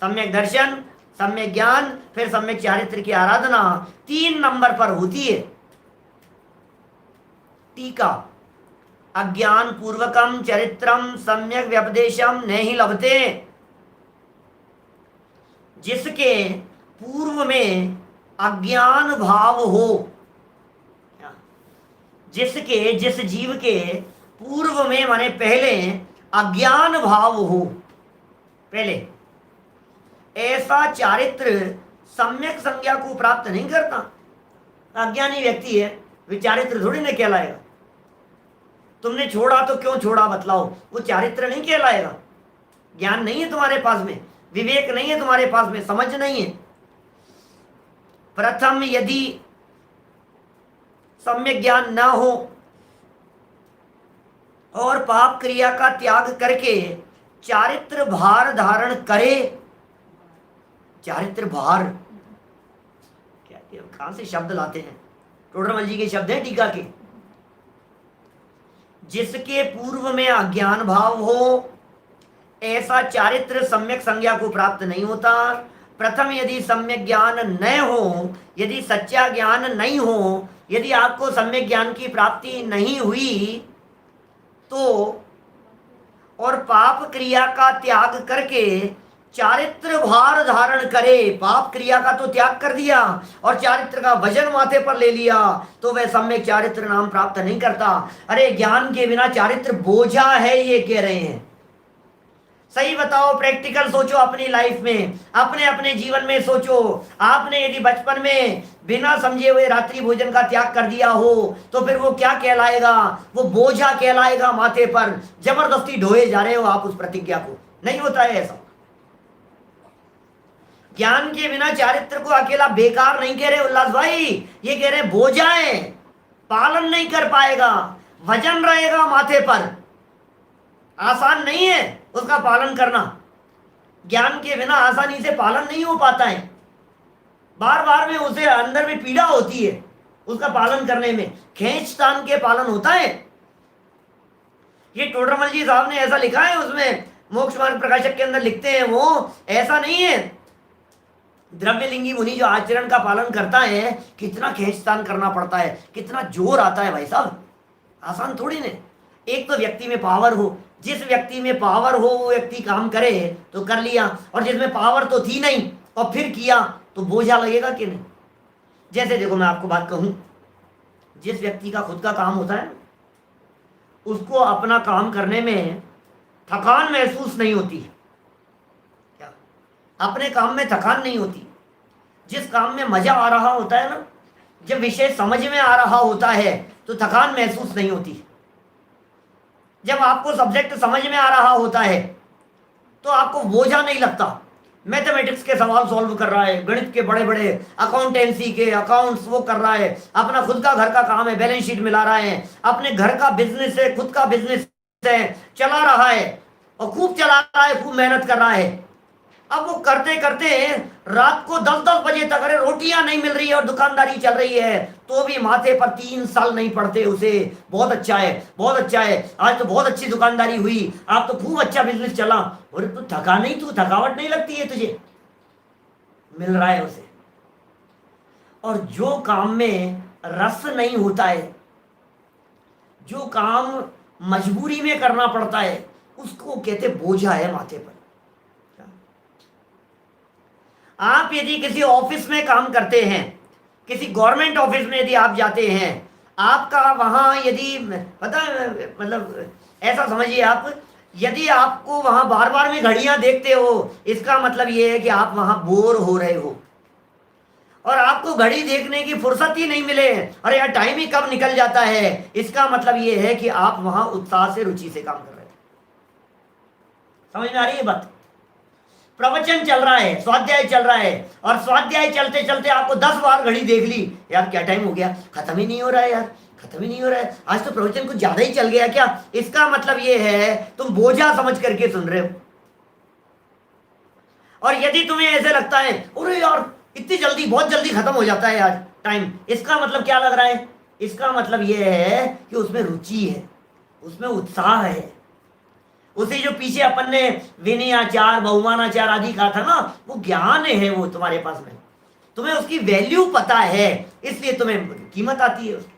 सम्यक दर्शन, सम्यक ज्ञान, फिर सम्यक चारित्र की आराधना 3 नंबर पर होती है। टीका, अज्ञान पूर्वकम चरित्रम सम्यक व्यपदेशम नहीं लभते। जिसके पूर्व में अज्ञान भाव हो, जिस जीव के पूर्व में माने पहले अज्ञान भाव हो, पहले ऐसा चारित्र सम्यक संज्ञा को प्राप्त नहीं करता। अज्ञानी व्यक्ति है, वे चारित्र थोड़ी ना कहलाएगा। तुमने छोड़ा तो क्यों छोड़ा बतलाओ, वो चारित्र नहीं कहलाएगा। ज्ञान नहीं है तुम्हारे पास में, विवेक नहीं है तुम्हारे पास में, समझ नहीं है। प्रथम यदि सम्यक ज्ञान न हो और पाप क्रिया का त्याग करके चारित्र भार धारण करे, चारित्र भार क्या, कहां से शब्द लाते हैं, टोडरमल जी के शब्द हैं टीका के। जिसके पूर्व में अज्ञान भाव हो, ऐसा चारित्र सम्यक संज्ञा को प्राप्त नहीं होता। प्रथम यदि सम्यक ज्ञान न हो, यदि सच्चा ज्ञान नहीं हो, यदि आपको सम्यक ज्ञान की प्राप्ति नहीं हुई तो, और पाप क्रिया का त्याग करके चारित्र भार धारण करे, पाप क्रिया का तो त्याग कर दिया और चारित्र का वजन माथे पर ले लिया, तो वह सम्यक चारित्र नाम प्राप्त नहीं करता। अरे ज्ञान के बिना चारित्र बोझा है, ये कह रहे हैं। सही बताओ, प्रैक्टिकल सोचो अपनी लाइफ में, अपने अपने जीवन में सोचो। आपने यदि बचपन में बिना समझे हुए रात्रि भोजन का त्याग कर दिया हो तो फिर वो क्या कहलाएगा, वो बोझा कहलाएगा माथे पर। जबरदस्ती ढोए जा रहे हो आप उस प्रतिज्ञा को, नहीं होता है ऐसा। ज्ञान के बिना चारित्र को अकेला बेकार नहीं कह रहे उल्लास भाई, ये कह रहे बोझा है, पालन नहीं कर पाएगा, वजन रहेगा माथे पर, आसान नहीं है उसका पालन करना। ज्ञान के बिना आसानी से पालन नहीं हो पाता है, बार बार में उसे अंदर में पीड़ा होती है उसका पालन करने में, खींचतान के पालन होता है। ये टोडरमल जी साहब ने ऐसा लिखा है, उसमें मोक्ष मार्ग प्रकाशक के अंदर लिखते हैं, वो ऐसा नहीं है। द्रव्यलिंगी मुनि जो आचरण का पालन करता है, कितना खींचतान करना पड़ता है, कितना जोर आता है भाई साहब, आसान थोड़ी ने। एक तो व्यक्ति में पावर हो, जिस व्यक्ति में पावर हो वो व्यक्ति काम करे तो कर लिया, और जिसमें पावर तो थी नहीं और फिर किया तो बोझा लगेगा कि नहीं। जैसे देखो मैं आपको बात कहूं, जिस व्यक्ति का खुद का काम होता है उसको अपना काम करने में थकान महसूस नहीं होती। क्या अपने काम में थकान नहीं होती। जिस काम में मजा आ रहा होता है ना, जब विषय समझ में आ रहा होता है तो थकान महसूस नहीं होती। जब आपको सब्जेक्ट समझ में आ रहा होता है तो आपको बोझा नहीं लगता। मैथमेटिक्स के सवाल सॉल्व कर रहा है, गणित के बड़े बड़े अकाउंटेंसी के अकाउंट्स वो कर रहा है, अपना खुद का घर का काम है, बैलेंस शीट मिला रहा है, अपने घर का बिजनेस है, खुद का बिजनेस है, चला रहा है और खूब चला रहा है, खूब मेहनत कर रहा है। अब वो करते करते रात को 10-10 बजे तक, अरे रोटियां नहीं मिल रही है और दुकानदारी चल रही है तो भी माथे पर 3 साल नहीं पड़ते उसे। बहुत अच्छा है, बहुत अच्छा है, आज तो बहुत अच्छी दुकानदारी हुई, आप तो खूब अच्छा बिजनेस चला। और तू थका नहीं, तू थकावट नहीं लगती है तुझे, मिल रहा है उसे। और जो काम में रस नहीं होता है, जो काम मजबूरी में करना पड़ता है, उसको कहते बोझा है माथे पर। आप यदि किसी ऑफिस में काम करते हैं, किसी गवर्नमेंट ऑफिस में यदि आप जाते हैं, आपका वहां यदि पता मतलब ऐसा समझिए आप, यदि आपको वहां बार बार में घड़ियां देखते हो, इसका मतलब ये है कि आप वहां बोर हो रहे हो और आपको घड़ी देखने की फुर्सत ही नहीं मिले, अरे यार टाइम ही कब निकल जाता है, इसका मतलब ये है कि आप वहां उत्साह से रुचि से काम कर रहे हैं। समझ में आ रही है बात? प्रवचन चल रहा है, स्वाध्याय चल रहा है, और स्वाध्याय चलते चलते आपको 10 बार घड़ी देख ली, यार क्या टाइम हो गया, खत्म ही नहीं हो रहा है, यार खत्म ही नहीं हो रहा है, आज तो प्रवचन कुछ ज्यादा ही चल गया क्या। इसका मतलब ये है तुम बोझा समझ करके सुन रहे हो। और यदि तुम्हें ऐसे लगता है अरे यार इतनी जल्दी, बहुत जल्दी खत्म हो जाता है यार टाइम, इसका मतलब क्या लग रहा है, इसका मतलब ये है कि उसमें रुचि है, उसमें उत्साह है। उसे जो पीछे अपन ने विनयाचार बहुमानाचार आदि कहा था ना, वो ज्ञान है, वो तुम्हारे पास में, तुम्हें उसकी वैल्यू पता है, इसलिए तुम्हें कीमत आती है उसकी।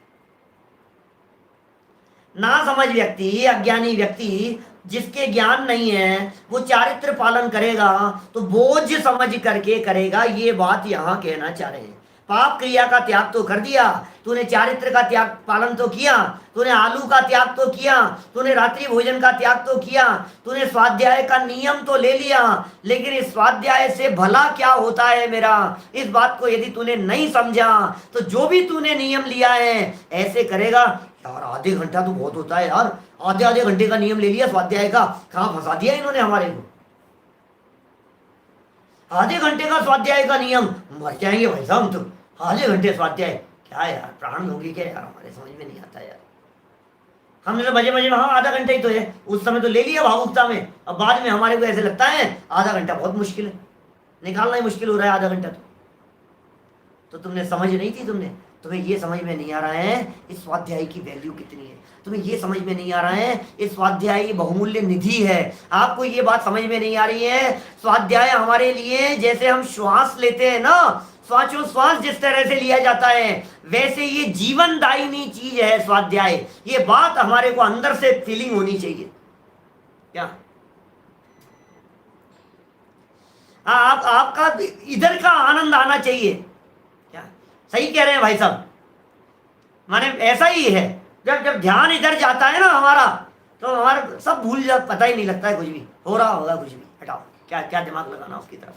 ना समझ व्यक्ति, अज्ञानी व्यक्ति, जिसके ज्ञान नहीं है, वो चारित्र पालन करेगा तो बोझ समझ करके करेगा। ये बात यहां कहना चाह रहे हैं। पाप क्रिया का त्याग तो कर दिया तूने, चारित्र का त्याग पालन तो किया तूने, आलू का त्याग तो किया तूने, रात्रि भोजन का त्याग तो किया तूने, स्वाध्याय का नियम तो ले लिया, लेकिन इस स्वाध्याय से भला क्या होता है मेरा, इस बात को यदि तूने नहीं समझा तो जो भी तूने नियम लिया है ऐसे करेगा। यार आधे घंटा तो बहुत होता है यार, आधे आधे घंटे का नियम ले लिया स्वाध्याय का, कहां फंसा दिया इन्होंने हमारे को। आधे घंटे का स्वाध्याय का नियम, मर जाएंगे भाई साहब, तो आधे घंटे स्वाध्याय क्या यार, प्राण लोगी क्या यार, हमारे समझ में नहीं आता यार। हमने तो मजे मजे में हाँ आधा घंटा ही तो है, उस समय तो ले लिया भावुकता में, अब बाद में हमारे को ऐसे लगता है आधा घंटा बहुत मुश्किल है, निकालना ही मुश्किल हो रहा है आधा घंटा। तो तुमने समझ नहीं थी, तुम्हें ये समझ में नहीं आ रहा है इस स्वाध्याय की वैल्यू कितनी है, तुम्हें ये समझ में नहीं आ रहा है इस स्वाध्याय बहुमूल्य निधि है। आपको ये बात समझ में नहीं आ रही है, स्वाध्याय हमारे लिए जैसे हम श्वास लेते हैं ना, श्वास जिस तरह से लिया जाता है वैसे ये जीवनदायिनी चीज है स्वाध्याय। ये बात हमारे को अंदर से फीलिंग होनी चाहिए क्या। आपका इधर का आनंद आना चाहिए क्या। सही कह रहे हैं भाई साहब, माने ऐसा ही है, जब ध्यान इधर जाता है ना हमारा, तो हमारा सब भूल जा, पता ही नहीं लगता है कुछ भी हो रहा होगा, कुछ भी हटाओ, क्या क्या दिमाग लगाना उसकी तरफ,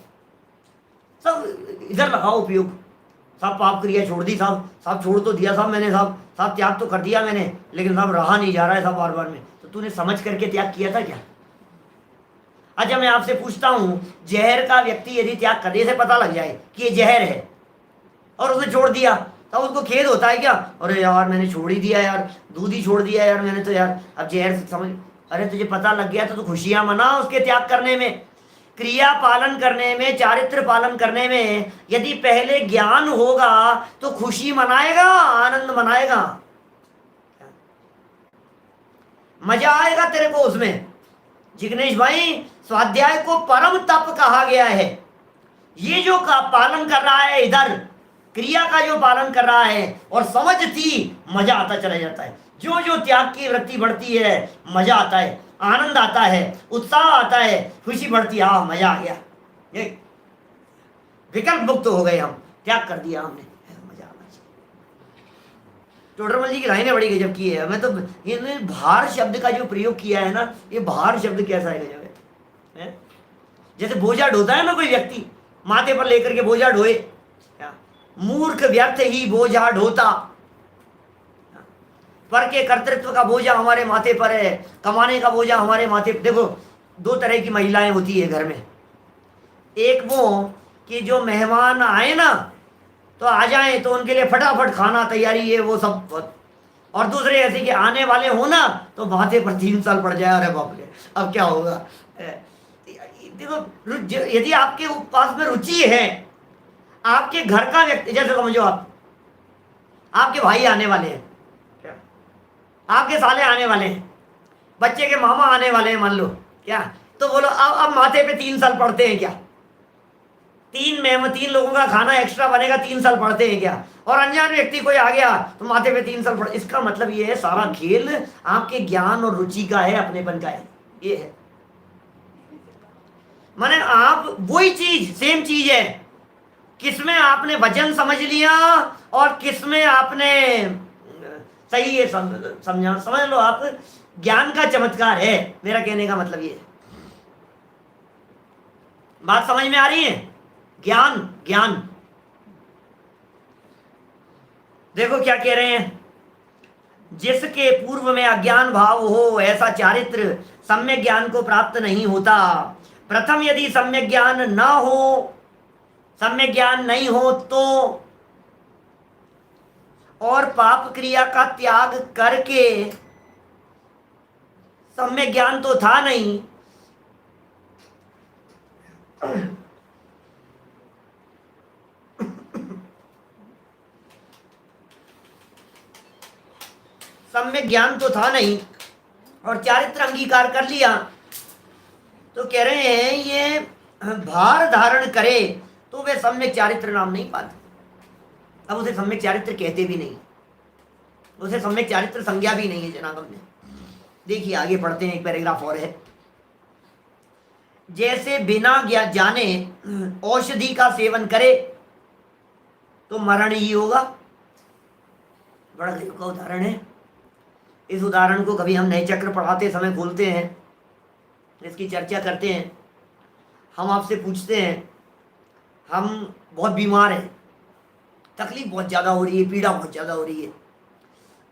सब इधर लगाओ उपयोग। सब पाप क्रिया छोड़ दी साहब, सब छोड़ तो दिया साहब मैंने, सब त्याग तो कर दिया मैंने, लेकिन सब रहा नहीं जा रहा है सब बार बार में। तो तूने समझ करके त्याग किया था क्या। अच्छा मैं आपसे पूछता हूं, जहर का व्यक्ति यदि त्याग करने से पता लग जाए कि ये जहर है और उसने छोड़ दिया, तो उसको खेद होता है क्या, अरे यार मैंने छोड़ ही दिया यार, दूध ही छोड़ दिया यार मैंने तो यार, अब जहर समझ। अरे तुझे पता लग गया तो खुशियां मना उसके त्याग करने में, क्रिया पालन करने में, चारित्र पालन करने में यदि पहले ज्ञान होगा तो खुशी मनाएगा, आनंद मनाएगा, मजा आएगा तेरे को उसमें। जिग्नेश भाई, स्वाध्याय को परम तप कहा गया है। ये जो पालन कर रहा है इधर, क्रिया का जो पालन कर रहा है और समझ थी, मजा आता चला जाता है। जो जो त्याग की वृत्ति बढ़ती है मजा आता है, आनंद आता है, उत्साह आता है, खुशी बढ़ती है, हाँ मजा आ गया, ये विकल्प मुक्त हो गए हम, त्याग कर दिया हमने, मजा आना चाहिए। टोडरमल जी की लाइनें बड़ी गजब की है। मैं तो ये भार शब्द का जो प्रयोग किया है ना, ये भार शब्द कैसा है, गजब है। जैसे बोझा ढोता है ना कोई व्यक्ति, माथे पर लेकर के बोझा ढोए, मूर्ख व्यर्थ ही बोझा ढोता, पर के कर्तृत्व का बोझा हमारे माथे पर है, कमाने का बोझा हमारे माथे पर। देखो दो तरह की महिलाएं होती है घर में, एक वो कि जो मेहमान आए ना तो आ जाए तो उनके लिए फटाफट खाना तैयारी है वो सब, और दूसरे ऐसे कि आने वाले हो ना तो माथे पर 3 साल पड़ जाए, अरे बाप रे अब क्या होगा। देखो यदि आपके पास में रुचि है, आपके घर का व्यक्ति, जैसे समझो आपके भाई आने वाले हैं, आपके साले आने वाले हैं, बच्चे के मामा आने वाले हैं मान लो, क्या तो बोलो अब माथे पे 3 साल पड़ते हैं क्या, 3 लोगों का खाना एक्स्ट्रा बनेगा, 3 साल पड़ते हैं क्या, और अनजान व्यक्ति कोई आ गया तो माथे पे 3 साल पड़े। इसका मतलब ये है सारा खेल आपके ज्ञान और रुचि का है, अपनेपन का है, ये है। माने आप वही चीज, सेम चीज है, किसमें आपने वजन समझ लिया और किसमें आपने सही है समझा, समझ लो आप, ज्ञान का चमत्कार है, मेरा कहने का मतलब ये है। बात समझ में आ रही है। ज्ञान ज्ञान देखो क्या कह रहे हैं, जिसके पूर्व में अज्ञान भाव हो ऐसा चारित्र सम्यक ज्ञान को प्राप्त नहीं होता। प्रथम यदि सम्यक ज्ञान न हो, सम्यक ज्ञान नहीं हो तो, और पाप क्रिया का त्याग करके, सम्यक ज्ञान तो था नहीं, सम्यक ज्ञान तो था नहीं, और चारित्र अंगीकार कर लिया तो कह रहे हैं ये भार धारण करे तो वे सम्यक चारित्र नाम नहीं पाते। अब उसे सम्यक चारित्र कहते भी नहीं, उसे सम्यक चारित्र संज्ञा भी नहीं है जनाब में। देखिए आगे पढ़ते हैं, एक पैराग्राफ और है। जैसे बिना जाने औषधि का सेवन करे तो मरण ही होगा। बड़ा गजब का उदाहरण है। इस उदाहरण को कभी हम नए चक्र पढ़ाते समय खोलते हैं, इसकी चर्चा करते हैं। हम आपसे पूछते हैं, हम बहुत बीमार हैं, तकलीफ बहुत ज़्यादा हो रही है, पीड़ा बहुत ज़्यादा हो रही है।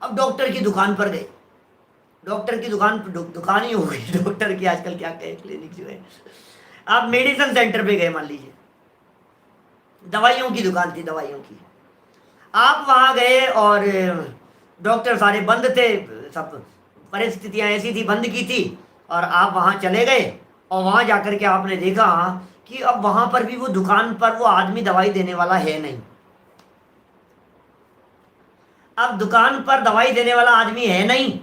अब डॉक्टर की दुकान पर गए, डॉक्टर की दुकान ही हो गई डॉक्टर की, आजकल क्या कहे, क्लिनिक जो है। आप मेडिसिन सेंटर पे गए, मान लीजिए दवाइयों की दुकान थी, दवाइयों की। आप वहाँ गए और डॉक्टर सारे बंद थे, सब परिस्थितियाँ ऐसी थी, बंद की थी। और आप वहाँ चले गए और वहाँ जाकर के आपने देखा कि अब वहाँ पर भी वो दुकान पर वो आदमी दवाई देने वाला है नहीं। अब दुकान पर दवाई देने वाला आदमी है नहीं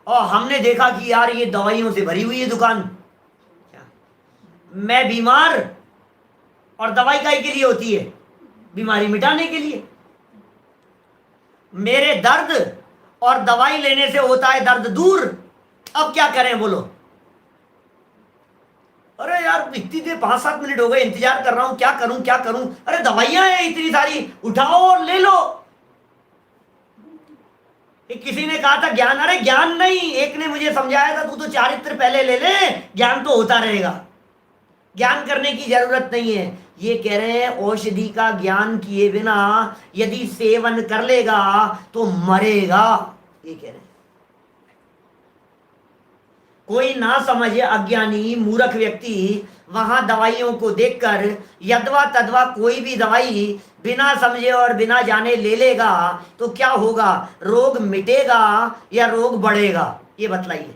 और हमने देखा कि यार ये दवाइयों से भरी हुई है दुकान। मैं बीमार, और दवाई काहे के लिए होती है? बीमारी मिटाने के लिए। मेरे दर्द और दवाई लेने से होता है दर्द दूर। अब क्या करें बोलो? अरे यार इतनी देर 5-7 मिनट हो गए, इंतजार कर रहा हूं, क्या करूं क्या करूं? अरे दवाइयां हैं इतनी सारी, उठाओ और ले लो। किसी ने कहा था ज्ञान, अरे ज्ञान नहीं, एक ने मुझे समझाया था तू तो चारित्र पहले ले ले, ज्ञान तो होता रहेगा, ज्ञान करने की जरूरत नहीं है। ये कह रहे हैं औषधि का ज्ञान किए बिना यदि सेवन कर लेगा तो मरेगा, ये कह रहे हैं। कोई ना समझे अज्ञानी मूर्ख व्यक्ति वहां दवाइयों को देखकर यदवा तदवा कोई भी दवाई बिना समझे और बिना जाने ले लेगा तो क्या होगा? रोग मिटेगा या रोग बढ़ेगा? ये बतलाइए।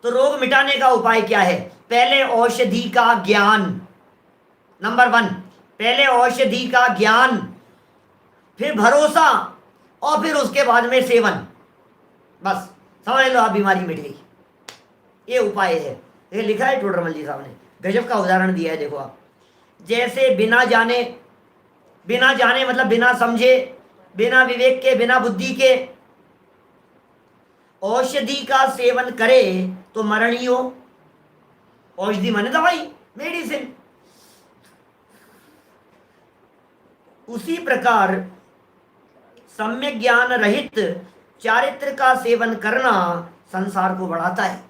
तो रोग मिटाने का उपाय क्या है? पहले औषधि का ज्ञान, नंबर 1। पहले औषधि का ज्ञान, फिर भरोसा, और फिर उसके बाद में सेवन। बस समझ लो आप बीमारी मिट गई। ये उपाय है। ये लिखा है टोडरमल जी साहब ने, गजब का उदाहरण दिया है। देखो आप, जैसे बिना जाने मतलब बिना समझे, बिना विवेक के, बिना बुद्धि के औषधि का सेवन करे तो मरण ही हो। औषधि माने दवाई, मेडिसिन। उसी प्रकार सम्यक ज्ञान रहित चारित्र का सेवन करना संसार को बढ़ाता है।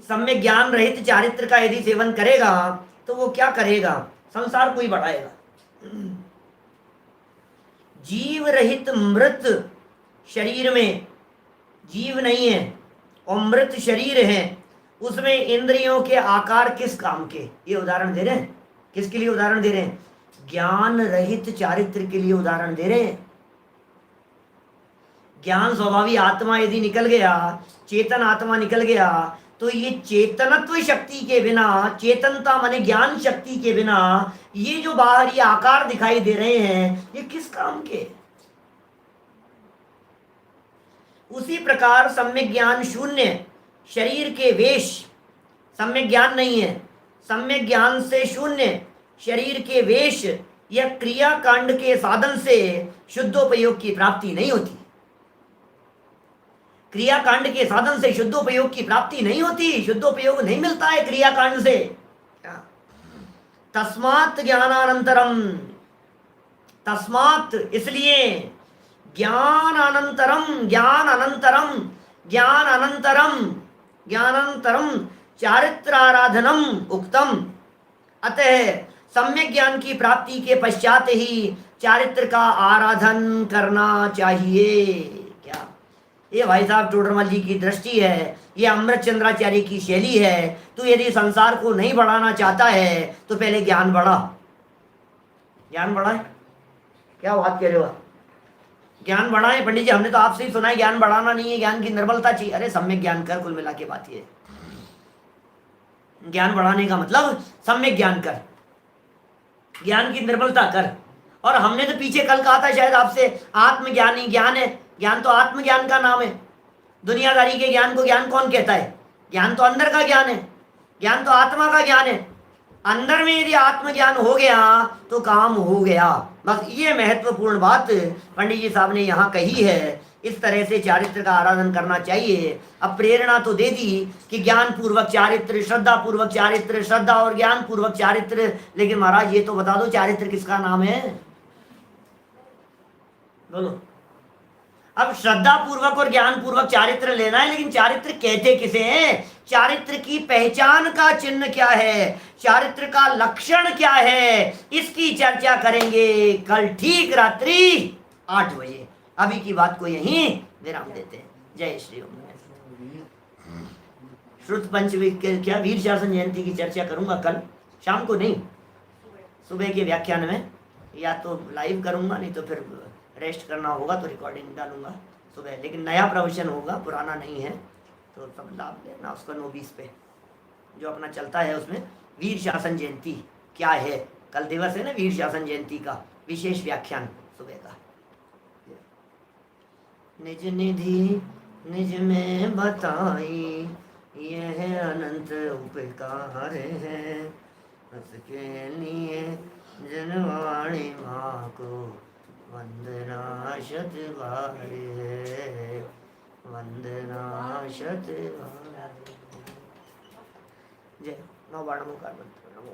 सम्यक ज्ञान रहित चारित्र का यदि सेवन करेगा तो वो क्या करेगा? संसार को ही बढ़ाएगा। जीव रहित मृत शरीर में, जीव नहीं है और मृत शरीर है, उसमें इंद्रियों के आकार किस काम के? ये उदाहरण दे रहे हैं। किसके लिए उदाहरण दे रहे हैं? ज्ञान रहित चारित्र के लिए उदाहरण दे रहे हैं। ज्ञान स्वभावी आत्मा यदि निकल गया, चेतन आत्मा निकल गया, तो ये चेतनत्व शक्ति के बिना, चेतनता माने ज्ञान शक्ति के बिना ये जो बाहरी आकार दिखाई दे रहे हैं ये किस काम के? उसी प्रकार सम्यक ज्ञान शून्य शरीर के वेश, सम्यक ज्ञान नहीं है, सम्यक ज्ञान से शून्य शरीर के वेश या क्रिया कांड के साधन से शुद्धोपयोग की प्राप्ति नहीं होती। क्रिया कांड के साधन से शुद्धोपयोग की प्राप्ति नहीं होती, शुद्धोपयोग नहीं मिलता है क्रिया कांड से। तस्मात् ज्ञानानंतरम, तस्मात् इसलिए, ज्ञान अनंतरम, ज्ञान अनंतरम, ज्ञान अनंतरम, ज्ञानानंतरम चारित्राराधनम उक्तम। अतः सम्यक ज्ञान की प्राप्ति के पश्चात ही चारित्र का आराधन करना चाहिए। क्या ये भाई साहब टोडरमल जी की दृष्टि है, ये अमृत चंद्राचार्य की शैली है। तो यदि संसार को नहीं बढ़ाना चाहता है तो पहले ज्ञान बढ़ा। ज्ञान बढ़ाए, क्या बात कह रहे हो? ज्ञान बढ़ाए पंडित जी, हमने तो आपसे ही सुना है ज्ञान बढ़ाना नहीं है, ज्ञान की निर्बलता चाहिए। अरे सम्यक ज्ञान कर, कुल मिला के बात ये। ज्ञान बढ़ाने का मतलब सम्यक ज्ञान कर, ज्ञान की निर्बलता कर। और हमने तो पीछे कल कहा था शायद आपसे, आत्मज्ञानी ज्ञान है, ज्ञान तो आत्मज्ञान का नाम है। दुनियादारी के ज्ञान को ज्ञान कौन कहता है? ज्ञान तो अंदर का ज्ञान है, ज्ञान तो आत्मा का ज्ञान है। अंदर में यदि आत्मज्ञान हो गया तो काम हो गया। बस ये महत्वपूर्ण बात पंडित जी साहब ने यहाँ कही है। इस तरह से चारित्र का आराधन करना चाहिए। अब प्रेरणा तो दे दी कि ज्ञान पूर्वक चारित्र, श्रद्धा पूर्वक चारित्र, श्रद्धा और ज्ञान पूर्वक चारित्र, लेकिन महाराज ये तो बता दो चारित्र किसका नाम है? बोलो। अब श्रद्धा पूर्वक और ज्ञान पूर्वक चारित्र लेना है, लेकिन चारित्र कहते किसे हैं? चारित्र की पहचान का चिन्ह क्या है, चारित्र का लक्षण क्या है, इसकी चर्चा करेंगे कल ठीक रात्रि 8 बजे। अभी की बात को यहीं विराम देते हैं। जय श्री ओम। श्रुत पंचमी के क्या वीर शासन जयंती की चर्चा करूंगा कल शाम को, नहीं सुबह के व्याख्यान में, या तो लाइव करूंगा नहीं तो फिर रेस्ट करना होगा तो रिकॉर्डिंग डालूंगा सुबह। लेकिन नया प्रवचन होगा, पुराना नहीं है, तो सब लाभ लेना उसका 9-20 पे जो अपना चलता है। उसमें वीर शासन जयंती क्या है, कल दिवस है ना वीर शासन जयंती का, विशेष व्याख्यान सुबह का। निज निधि निज में बताई यह अनंत उपकार है, उसके लिए जनवाणी माँ को वंदना शत बार है, वंदना शत बार। जय नौ बार नमो कार मंत्र नमो।